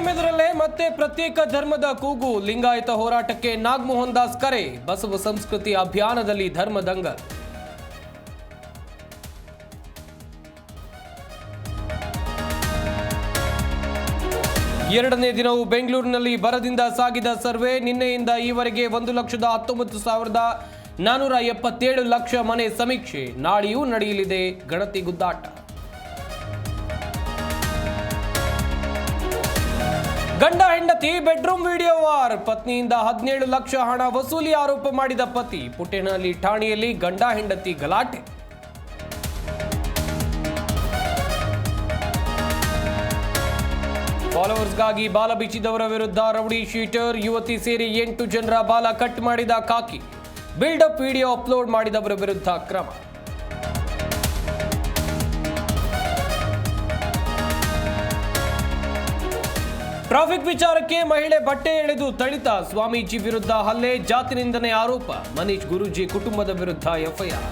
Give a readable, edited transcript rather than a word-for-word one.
ಸಮಯದಲ್ಲೇ ಮತ್ತೆ ಪ್ರತ್ಯೇಕ ಧರ್ಮದ ಕೂಗು. ಲಿಂಗಾಯತ ಹೋರಾಟಕ್ಕೆ ನಾಗಮೋಹನ್ ದಾಸ್ ಕರೆ. ಬಸವ ಸಂಸ್ಕೃತಿ ಅಭಿಯಾನದಲ್ಲಿ ಧರ್ಮದಂಗಲ್. ಎರಡನೇ ದಿನವೂ ಬೆಂಗಳೂರಿನಲ್ಲಿ ಬರದಿಂದ ಸಾಗಿದ ಸರ್ವೆ. ನಿನ್ನೆಯಿಂದ ಈವರೆಗೆ 1,19,477 ಲಕ್ಷ ಮನೆ ಸಮೀಕ್ಷೆ. ನಾಳೆಯೂ ನಡೆಯಲಿದೆ ಗಣತಿ ಗುದ್ದಾಟ. ಗಂಡ ಹೆಂಡತಿ ಬೆಡ್ರೂಮ್ ವಿಡಿಯೋ ವಾರ್. ಪತ್ನಿಯಿಂದ 17 ಲಕ್ಷ ಹಣ ವಸೂಲಿ ಆರೋಪ ಮಾಡಿದ ಪತಿ. ಪುಟ್ಟೇನಹಳ್ಳಿ ಠಾಣೆಯಲ್ಲಿ ಗಂಡ ಹೆಂಡತಿ ಗಲಾಟೆ. ಫಾಲೋವರ್ಸ್ಗಾಗಿ ಬಾಲ ಬಿಚ್ಚಿದವರ ವಿರುದ್ಧ ರೌಡಿ ಶೀಟರ್. ಯುವತಿ ಸೇರಿ 8 ಜನರ ಬಾಲ ಕಟ್ ಮಾಡಿದ ಖಾಕಿ. ಬಿಲ್ಡಪ್ ವಿಡಿಯೋ ಅಪ್ಲೋಡ್ ಮಾಡಿದವರ ವಿರುದ್ಧ ಕ್ರಮ. ಟ್ರಾಫಿಕ್ ವಿಚಾರಕ್ಕೆ ಮಹಿಳೆ ಬಟ್ಟೆ ಎಳೆದು ಥಳಿತ. ಸ್ವಾಮೀಜಿ ವಿರುದ್ಧ ಹಲ್ಲೆ, ಜಾತಿ ನಿಂದನೆ ಆರೋಪ. ಮನೀಶ್ ಗುರೂಜಿ ಕುಟುಂಬದ ವಿರುದ್ಧ ಎಫ್ಐಆರ್.